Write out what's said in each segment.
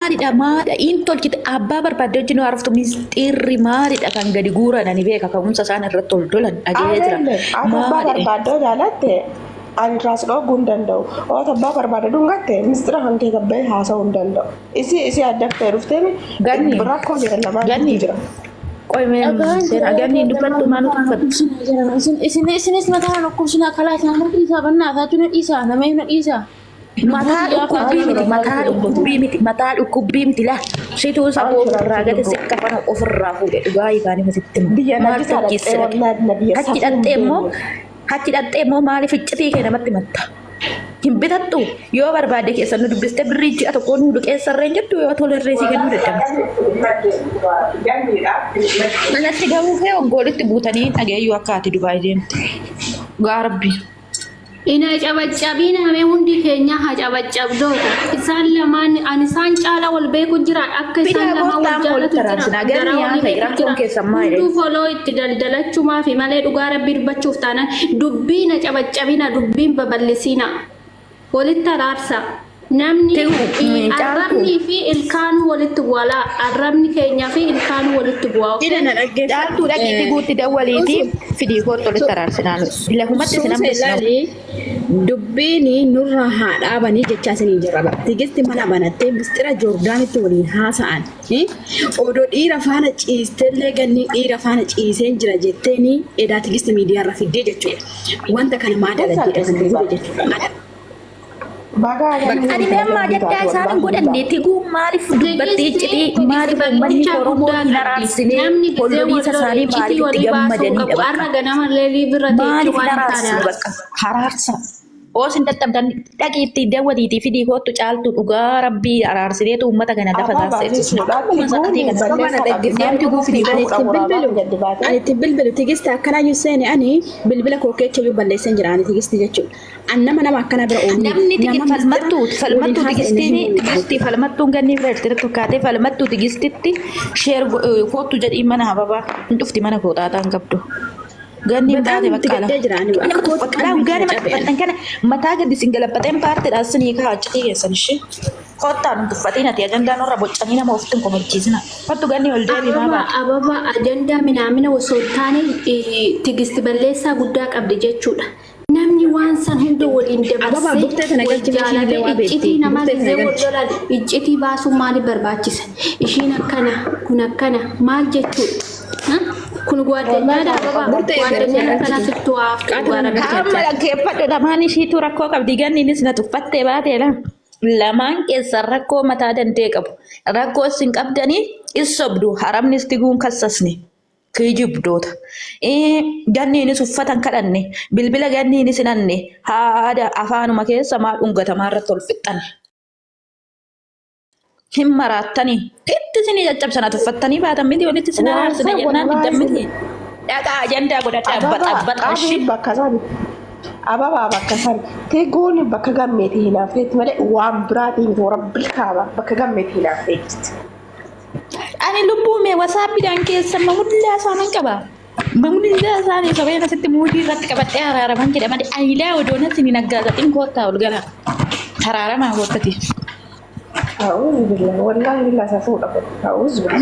maaliidha maadha intolchite abbaa barbaadde wajjin haaroftu misxiirri maaliidha kan gadi guuran ani beeka ka'umsa isaan irratti ol dolan dhagee jira. Abbaa barbaadde jaalatte ani raas dhoguu hin danda'u. Oota abbaa barbaadde dhungatte mistira hankee gabbee haasa'uu hin danda'u. Isi addaftee dhufteemi rakkoo jira lamaan jira. Qoymee agarni dubbatu maanu tuffatu. Isinis mataa lakkoofsina kalaa isaanii dhiisaa bannaa isaatu na dhiisaa nama na dhiisaa. Mataa dhukkubbii miti laa shituu saboo irraa gate sikka fana ofirraa fuudhe dhugaa isaanii masitti maal hachi dhattee immoo maaliif iccitii kee namatti matta hin bitattu yoo barbaade keessan nu dubbiste birrii ji'a tokko nu dhuqeessarreen jettu yoo tolerree si kennuu dadhabna. Manatti gahuu fee ongoolitti buutanii dhageeyyuu akka ati Dubaay deemte gaarabbii. Ina cabaccabiin hame hundi keenya haa cabaccabdoota. Isaan lamaan ani isaan caala wal beeku jira akka isaan lamaan wal jaalatu jira. Hunduu foloo itti daldalachuumaa fi malee dhugaa rabbii dubbachuuf taanaan dubbiin cabaccabina dubbiin babal'isina. Walitti araarsa. Namni arrabni fi ilkaanuu walitti bu'aa. Arrabni keenya fi ilkaanuu walitti bu'aa. Dhaaltuu dhaqiitti guutti dawwaliiti fidii kootti walitti araarsinaan. Lafumatti sinamni dubbiin nurra haa dhaabanii jechaa isinii jirra. Tigisti mana banattee mistira Joordaanitti waliin haasa'an. Odoo dhiira faana ciistellee ganni dhiira faana ciiseen jira jetteeni edaa tigisti miidiyaarra fiddee jechuudha. Wanta kana maa dalaggeedha kan jiru jechuudha. Ani memang jatah sana goda netigu marif dubatti iccitii marif uummanni Oromoo hin araarsine kolonii sasaanii maaliif itti gammadanii maaliif hin araarsu bakka haraarsa osin dadhabdan dhaqiitti dawwaliitii fidii kootu caaltu dhugaa rabbii araarsineetu uummata kana lafa taasisu bilbilu tigisti akkana yuseeni ani bilbila kookeecha yu balleessan jira ani tigisti jechuudha. Annama nama akkana bira oolni. Namni falmattu tigisti falmattuun ganni bira irratti tokkaatee falmattu tigistitti sheer kootu jedhii mana hababaa hin dhufti mana kooxaataan qabdu. Ganni baate bakka kana mataa gadi singalabateen paartiidhaan sinii kaa'achitii keessan ishee kottaan tuffatiin ati ajandaan irra boccanii nama ofitti komachiisna. Fattu ganni ol deebii maa baate. Ababa ajandaa minaamina osoo taane tigisti balleessaa guddaa qabdi jechuudha. Namni waan san hunda waliin dabarsee iccitii nama gisee wal iccitii baasuu maaliif barbaachisa? Ishiin akkana kun akkana maal jechuudha? Kun guwaaddanyaadha ababa guwaaddanyaa kana sittuu haaftu amma dhaggeeffadhu lamaan ishiitu rakkoo qabdi ganniinis na tuffattee baateedha. Lamaan keessan rakkoo mataa dandee qabu. Rakkoo isin qabdanii isobdu haramnis tiguun kassasne. Kijibdoota. Ganniinis uffatan kadhanne bilbila ganniinis hinanne haada afaanuma keessa maal dhungatamaa irratti ol fixxanne. Hin maraattanii itti isinii caccabsana tuffattanii baatan miti walitti isin araarsine jennaan diddan miti. Dhaqaa ajandaa godhadhaa baxaxashi. Ababa bakka san teegoon bakka gammeetii hinaafeetti malee waan biraatiin toora bilkaaba bakka gammeetii hinaafeetti. Ani lubbuu wasaappiidhaan keessa mamullaa isaanan qaba. Mamullaa isaanii sabeen asitti muudii irratti qabadhee haraaraman jedhaman ayilaa odoona isin hin aggaazatiin koottaa ol gala. Haraaramaa koottati.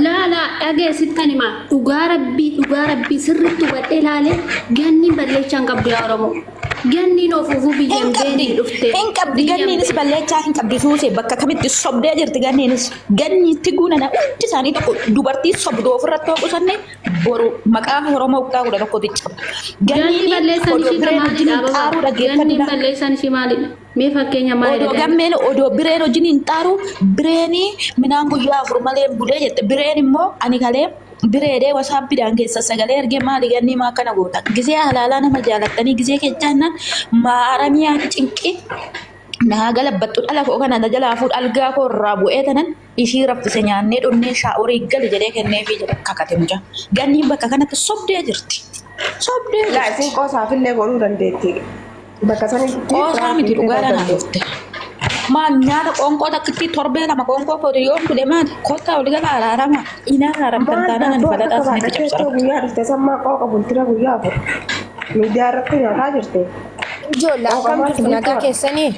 Laala dhagee sittan hima dhugaa rabbii sirriitti hubadhee ilaalee ganni balleechaan qabdu yaa Oromoo. Ganni noofuufuu biyyaan beeni dhufte. Hin qabdi ganniinis balleechaa hin qabdi suusee bakka kamitti sobdee jirti ganniinis. Ganni itti guunana hundi isaanii tokko dubartii sobduu ofirratti hooqusanne boru maqaa Oromoo uqqaa kudha tokkotti cabu. Ganni balleessan ishii maalidha ababa? Ganni balleessan ishii maalidha? Mee fakkeenya maalidha? Odoo gammeen odoo bireen hojiin hin xaaru bireenii minaan guyyaa afur malee bulee jette bireen immoo ani kalee bireedee wasaappiidhaan keessa sagalee ergee maali ganni maa kana goota gisee halaalaa nama jaalattanii gisee kechaannaan maaramii haati cinqii naa galabbattu dhala koo kana na jalaa fuudh algaa koo irraa bu'ee tanan ishii raffise nyaannee dhonnee shaa'urii gali jedhee kenneefii jedhe kakate mucaa ganniin bakka kanatti sobdee jirti. Sobdee jirti. Laatiin qoosaafillee godhuu dandeetti. Bakka sanitti qoosaa miti dhugaadhaan hafte. Maal nyaata qoonqoo takkitti torbee lama qoonqoo kootu yoo fudhe maal kottaa ol gala araarama inaa araaramtan taanaan ani falaxaa isinitti cabsara. Guyyaa dhufte sammaa qooqa bultira guyyaa afur. Miidiyaa irratti nyaataa jirte. Ijoollee akkam jirtu nagaa keessanii?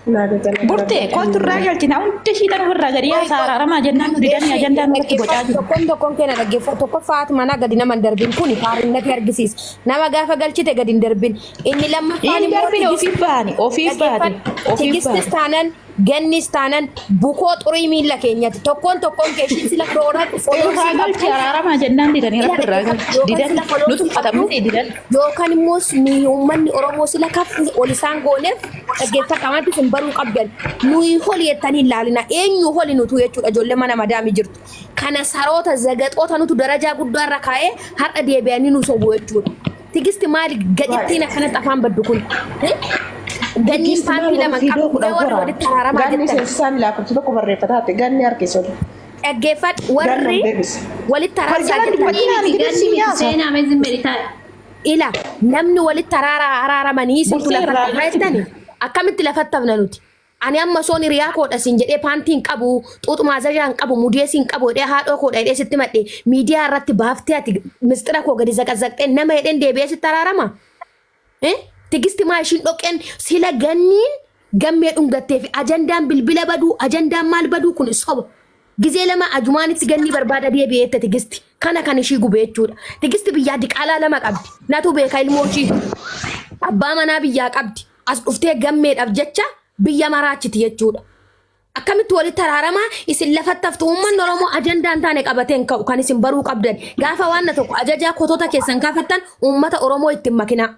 Burtee kootu irraa galchina hundi shiidhan ofirraa gadi yaasaa araaramaa jennaan nu didanii ajandaan irratti bocaa jiru. Tokkoon keenya dhaggeeffatu tokko faatu mana gadi nama hin darbin kun faarinnati argisiisa. Nama gaafa galchite gadi hin darbin. Inni lammaffaan Inni darbine ofiif baani. Tigistis taanan gannis taanan bukoo xurii miila keenyatti tokkoon keeshii sila firooraa Irraa galchi araaramaa jennaan didanii irratti irraa galchi. Didan nuti uffatamni didan. yookaan immoo uummanni Oromoo sila kaffi ol isaan gooneef dhaggeeffatamantti sin baruu qabdan. Nuyi holi jettanii ilaalina. Eenyu holi nutu jechuudha ijoollee mana madaamii jirtu. Kana saroota zagaxoota nutu darajaa guddaarra kaa'ee har'a deebi'anii nu sobu jechuudha. Tigisti maali gadittiin akkanatti afaan baddu kun? Ganniin paartii lama qabu kudha warra walitti araaramaa Ganni jettan. seensisaan lakkoofsa tokko barreeffataate ganni harkisudha. Dhaggeeffadhu warri walitti araaramaa jettan. Seenaa meetiin meditaa'e. Ila namni walitti araaramanii isintu lafatti fayyattani akkamitti lafatti hafna nuti ani amma soon hiriyaa koodha siin jedhee paantiin qabu xuuxumaa zajaan qabu mudee siin qabu jedhee haadhoo koodha jedhee sitti madhee miidiyaa irratti baaftee ati mistira koo gadi zaqazaqxee nama jedheen deebi'ee sitti araarama tigisti maa ishiin dhoqqeen sila ganniin gammee dhungattee fi ajandaan bilbila baduu ajandaan maal baduu kun soba. Gizee lama ajumaanitti ganni barbaada deebi'eette tigisti kana kan ishii gubee jechuudha. Tigisti biyyaa diqaalaa lama qabdi. Natu beeka ilmoo ishii abbaa manaa biyyaa qabdi. As dhuftee gammeedhaaf jecha biyya maraachiti jechuudha. Akkamitti walitti araaramaa isin lafatti haftu uummanni Oromoo ajandaan taane qabateen ka'u kan isin baruu qabdan. Gaafa waan tokko ajajaa kotota keessan kaafettan uummata Oromoo ittiin makina.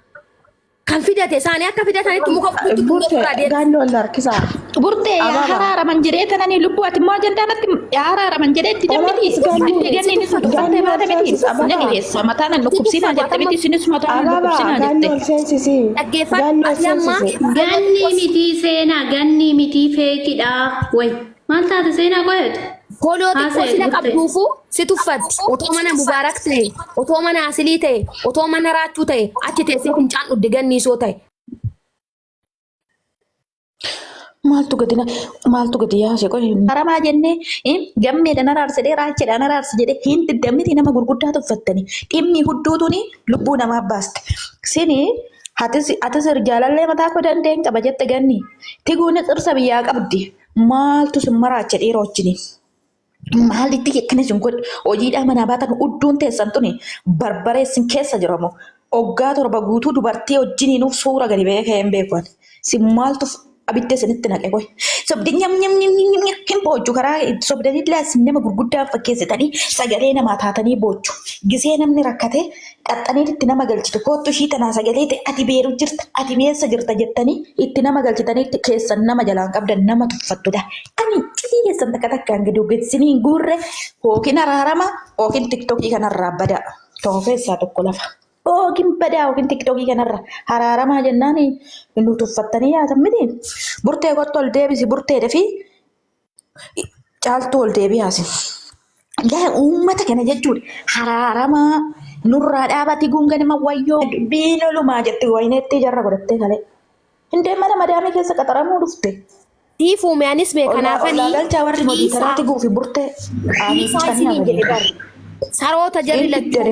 Kan fidate isaanii akka fidatanitti muka fudhatu Burtee ganni wal harkisaa. Burtee haraaraman jedhee tananii lubbuu ati immoo ajandaanatti haraaraman jedhee itti dammiti. Ganni inni uffattee baata miti. Nani keessa mataan an dhukkubsinaa jette miti isinis mataan an dhukkubsinaa Ganni ol jette. seensisii. dhaggeeffadhu ati amma Ganni miti seenaa ganni miti feekidha. Way maal taate seenaa qoyatu? Koloo xiqqoo Haasa'e, sila Burtee. qabduufu si tuffatti. Otoo mana Mubaarak ta'e, otoo mana Asilii ta'e, otoo mana Raachuu ta'e, achi teessee fincaan dhudde ganniisoo ta'e. Maaltu gadi yaase qoy. Aramaa jennee gammeedhaan araarsedee raacheedhaan araarse jedhee hin diddamniti nama gurguddaa tuffattanii dhimmi hudduutuuni lubbuu namaa baaste. Sini atis jaalallee mataa koo dandeen qaba jette ganni. Tiguuni qirsa biyyaa qabdi. Maaltu sin maraache dhiira wajjini. Maalitti akkana sin godhe hojiidhaa manaa baatan hudduun teessan tuni barbareessin keessa jiramu. Oggaa torba guutuu dubartii wajjiniinuuf suura gadi beekee hin beekuun. Si maaltu abidda isinitti naqe qoy. Sobdi nyam hin boochu karaa sobdanii ilaasin nama gurguddaa fakkeessitanii sagalee namaa taatanii boochu. Gisee namni rakkate qaxxanii itti nama galchitu kootu ishii tanaa sagalee ta'e ati beeru jirta ati meessa jirta jettanii itti nama galchitanii keessan nama jalaan qabdan nama tuffattudha. Ani cidii keessan takka takkaan gadi ogeessinii hin guurre hookiin araarama hookiin tiktokii kanarraa bada. Tokko keessaa tokko lafa. Hookiin badaa hookiin tiktokii kanarra araaramaa jennaan nu tuffattanii yaatan miti. Burtee kottu ol deebisi burteedha fi caaltuu ol deebi'aasi. Yaa uummata kana jechuudha araaramaa nurraa dhaabati gunganima wayyoo biinolumaa jette wayineetti jarra godhattee kale. Hindee mana madaamii keessa qaxaramuu dhufte. Tiifuu mee'anis mee kanaafanii Galchaa warri hojii karaatti guufi burtee. dhiisaa isinii jedhe bara. Saroota jarri lattee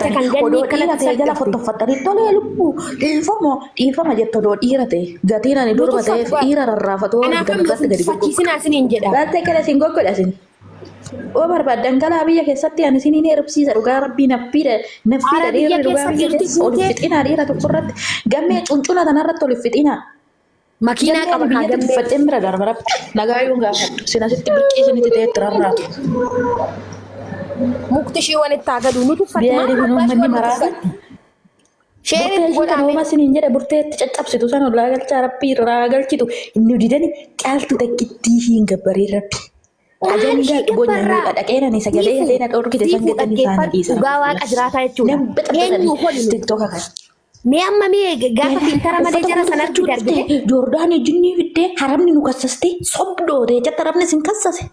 kan ganni kanatti jala fottoffattanii tolee lubbuu dhiifama jettu odoo dhiira ta'e gatiin ani durba ta'eef dhiira rarraafatoo Kanaafan fakkiisinaa isiniin jedha. Gaatee kana isin goggodhasin. Oo barbaaddan galaa biyya keessatti ani isin ni erbsiisa dhugaa rabbii naffiidha Haara biyya dhiirri dhugaa keessa biyya jirti keessa olif guutee. fixinaa dhiira tokko irratti gammee cuncuna tanarratti olif fixinaa. Makiinaa qaba kaa Biyyatti gammee. uffadheen bira darbara nagaayuun gaafadhu sinasitti birqiisanitti ta'etti rarraatu. Mukti ishii walitti haa gadu nuti Biyaari kun uummanni maraasa. Sheeritti Burtee godhame. nooma siniin jedhe burteetti caccabsitu sana olaa galchaa rabbii irraa galchitu inni didani caaltu takkittii hin gabbarii rabbi. Ajandaa goonyaa dhaqeenani sagalee yalee na dhorkite san jedhanii isaanii dhiisan. Dhugaa waaqa jiraataa jechuudha. Eenyu holi tiktoka kan. mee amma mee gaafa fiintara malee jara sanatti darbite Joordaan jinnii fiddee haramni nu kassaste sobdootee jetta rabni sin kassase.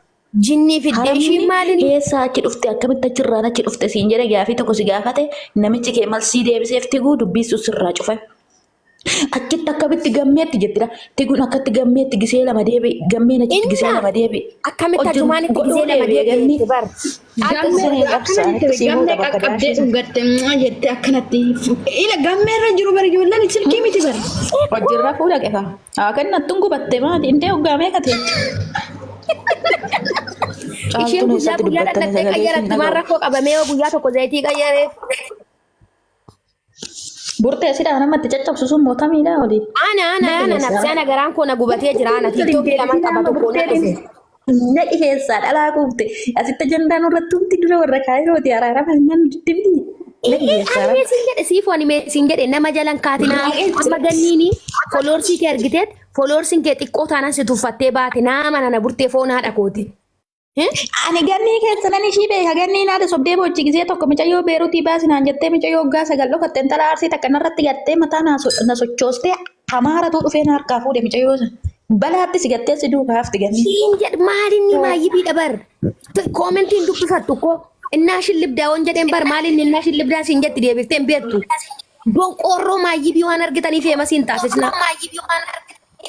jinnii fiddee ishii maaliin Eessaa achi dhufte akkamitti achirraan achi dhufte siin jedhe gaafii tokko si gaafate namichi kee malsii deebiseef tiguu dubbisuu sirraa cufe. Achitti akkamitti gammeetti jettira. Tiguun akkatti gammeetti gisee lama deebi. Gammeen achitti gisee lama deebi. Akkamitti achumaanitti gisee lama deebi'etti bar. Gammee qaqqabdee dhugatte jettee akkanatti. Ila gammeerra jiru bari ijoolleen silkii miti bari. Hojiirra fuula qefa. Haa kennattuun gubatte maati? Indee hoggaamee katee. Isheen guyyaa dhaqxee qayyaratti maan rakkoo qabamee guyyaa tokko zayitii qayyaree. Burtee sidhaa namatti caccabsu sun mootamiidha olii. Ana nafsana garaan koo na gubatee jira ana tiktokii lama qaba tokko na dhufe. Naqi keessaa dhalaa kuufte asitti ajandaan irratti humti dura warra kaayirooti araarama hinnan dibdi. Ani sin jedhe siifoon sin jedhe nama jalan kaatinaa amma ganniini foloorsii kee argiteet foloorsiin kee xiqqoo taanaan si tuffattee baate nama nana burtee foon haadha kooti. Ani gannii keessa nan ishii beeka gannii naada sobdee bochi gisee tokko micayyoo beeruutii baasinaan jettee micayyoo hoggaa sagal dhokatte intala aarsii takka narratti gattee mataa na sochoostee hamaaratu dhufee na harkaa fuudhe micayyoo sana. Balaatti si gattee si duukaa hafti gannii. Siin jedh maalinni maayyii dhabar koomentiin dubbifattu koo innaa shillibdaa waan jedheen bar maalinni innaa shillibdaa siin jetti deebiftee hin beektu. Bonqoorroo maayyii waan argitanii feemasiin taasisna.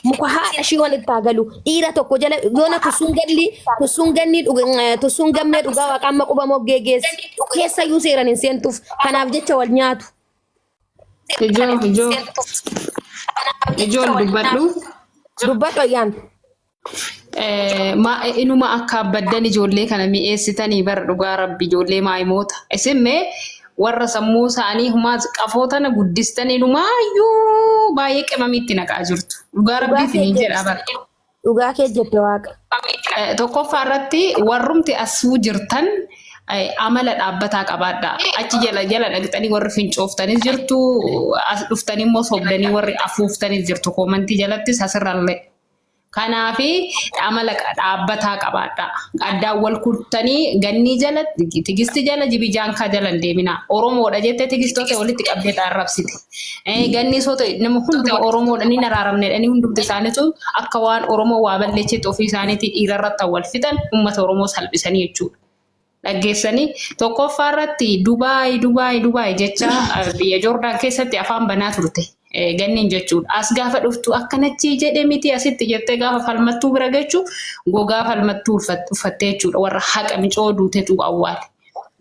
Muka haadha ishii walitti galu dhiira tokko jala yoona tussuun gammee dhugaa waaqaan maquba moggee geessi keessayyuu seeran hin seentuuf kanaaf jecha wal nyaatu. Ijool Dubbadhu ayyaan. Inuma akka abaddan ijoollee kana mi'eessitanii bara dhugaa rabbi ijoollee maayimoota. Isin mee warra sammuu isaanii humaa qafootana guddistanii dhumaayyuu baay'ee qimamitti naqaa jirtu. Dhugaa rabbiitiin hin jedha bara. Dhugaa kee jette waaqa. Tokkoffaa irratti warrumti asuu jirtan amala dhaabbataa qabaadha. Achi jala dhaqxanii warri fincooftanii jirtu as dhuftanii immoo sobdanii warri afuuftanii jirtu koomantii jalattis asirrallee. Kanaafi amala dhaabbataa qabaadha. Addaan wal kuttanii gannii jala tigisti jala jibijaankaa jala deemina. Oromoodha jettee tigistoota walitti qabdee arrabsiti. Gannii soota nama hunduma Oromoodha ni naraaramneedha ni hundumti isaaniitu akka waan Oromoo waa balleessitu ofii isaaniitii dhiirarratti wal fixan uummata Oromoo salphisanii jechuudha. Dhaggeessanii tokkoffaa irratti Dubaay jecha biyya Joordaan keessatti afaan banaa turte. Ganniin jechuudha. As gaafa dhuftu akkanatti jedhee miti asitti jettee gaafa falmattuu bira geechuu gogaa falmattuu uffattee jechuudha. Warra haqa micoo duutetu awwaale.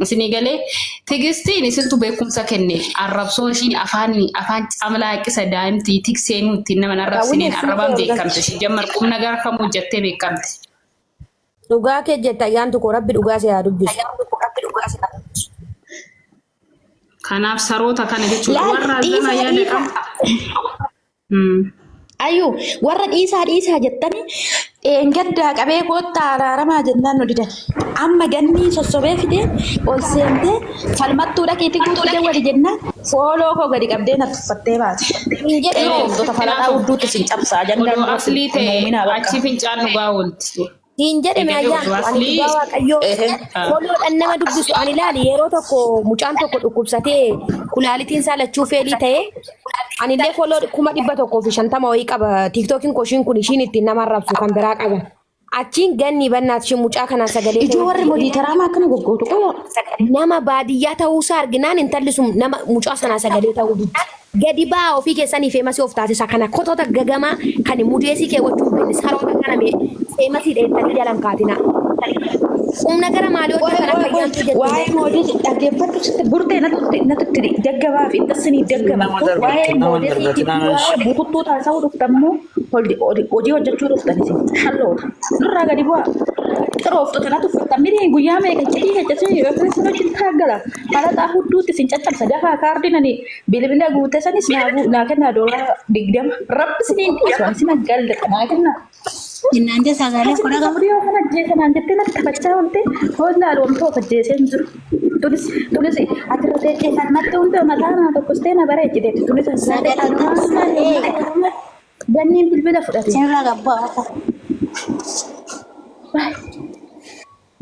Isinii galee tigistiin isintu beekumsa kenne arrabsoo ishiin afaan camalaa qisa daa'imtii tikseen nuti nama arrabsineen arrabaan beekamte si jammar qubna gara kam hojjettee beekamte. Dhugaa kee jetta ayyaan tokko rabbi dhugaa si haa dubbisu. Kanaaf saroota kana jechuudha warra zama yaada qabu. Ayyuu warra dhiisaa jettanii gaddaa qabee koottaa araaramaa jennaan nu didan. Amma gannii sossobee fidee ol seentee falmattuu dhaqiitti guutuu wali jennaan fooloo koo gadi qabdee na tuffattee baate. Wantoota fal'aadhaa hedduutti sin cabsaa jennaan. Aslii ta'e achi fincaan dhugaa oolti. Hin jedhame ayyaan ani dhugaa waaqayyoo fooloodhaan nama dubbisu ani ilaali yeroo tokko mucaan tokko dhukkubsatee kulaalitiin isaa lachuu feelii ta'ee anillee fooloo 150 wayii qaba tiktookiin koshiin kun ishiin ittiin nama arrabsu kan biraa qaba. Achiin ganni bannaati shi mucaa kanaan sagalee ijoo warri moodiitaraama akkana goggootu qola nama baadiyyaa ta'uusaa arginaan intalli sun nama mucaa sanaa sagalee ta'uu diddi. Gadi baa ofii keessanii feemasii of taasisa kana kotoota gagamaa kan mudeesii keewwachuu bennis haroota kana feemasii dheettanii jalan kaatina. Humna gara maalii hojii kan akka ayyaantu jettu. Waa'ee moodesii dhaggeeffadhu sitti burtee natti daggabaa fi intassinii daggaba. Waa'ee moodesii bukuttuu taasisuu dhuftammoo hojii hojjechuu dhuftanis halloota. Nurraa gadi bu'aa. Xirooftota natti uffatamini guyyaa meeqa cidii hojjetan yookiin sun hojii taagala. Halataa hedduutti sin caccabsa dafaa kaardinani bilbila guute sanis naa kennaa doolaa 20 rabbisiniin dhiyeessu sin galle naa kennaa. Innaan sagalee kudha qabu. Yoo kana jeesan anjettee natti taphachaa oolte hollaa loomtoo fajjeesee hin jiru. Tulis asirratti jeesan natti hundee mataa tokkostee na bareechite. Tulis ganniin bilbila fudhate. Seerra gabbaa.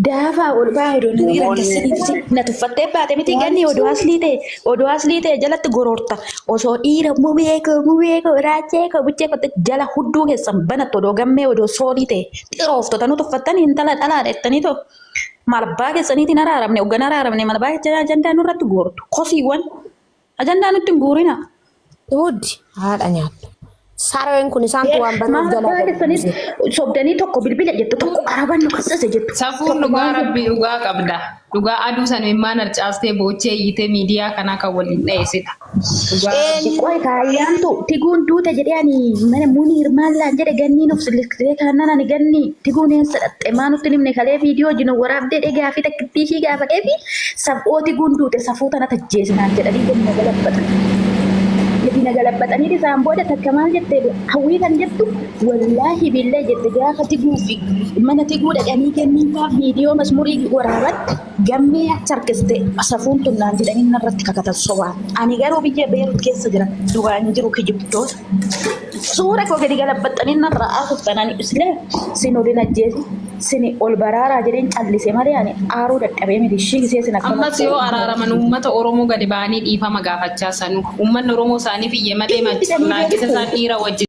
Daafaa ol ba'aa odoo na dhiiraggeessanii na tuffattee baate miti ganni odoo aslii ta'e jalatti gororta osoo dhiira mubeekoo raacheekoo bucheekoo jala hudduu keessan banatti odoo gammee odoo soolii ta'e xirooftota nu tuffattanii intala dhalaa dheettanii too malbaa keessaniitiin araaramne malbaa keessanii ajandaa nurratti goortu kosiiwwan ajandaa nutti hin guurina Hudi haadha nyaattu. Sareen kun isaan kun waan baruuf Maal jalaa baadeffanis sobdanii tokko bilbila jettu tokko araban nu kassase jettu. Safuun dhugaa rabbii dhugaa qabda. Dhugaa aduu sana immaan harcaastee boochee iyyitee miidiyaa kanaa kan waliin dheessita. Qoy kaayyaantu tiguun duuta jedhee ani mana muni hirmaallaan jedhe ganniin of silistee kanan ani ganni tiguun hin sadhatte maanutti nimne kalee viidiyoo jinu waraabdee dhegaa fi takkittii ishii gaafatee fi safoo tiguun duute safuu tana tajjeesinaan jedhanii ganna galabbatan. Jadi nagalabbatanii isaan booda takka maal jette hawwii kan jettu wallaahi billee jette gaafa tiguu fi mana tiguu dhaqanii kenniinfaaf viidiyoo masmurii waraabat gammee achi harkiste safuun tunnaan jedhanii narratti kakatan sobaa. Ani garuu biyya beerut keessa jira duwaan jiru kijibtoota. Suura koo gadi galabbattanii narra afuuftananii islee sin odin ajjeesi sin ol baraaraa jedheen callise malee ani aaruu dadhabee miti ishii gisee sin akkana. Ammas yoo araaraman uummata Oromoo gadi ba'anii dhiifama gaafachaa sanu. Uummanni Oromoo isaaniif iyyee malee machi naagisa isaan dhiira wajjin.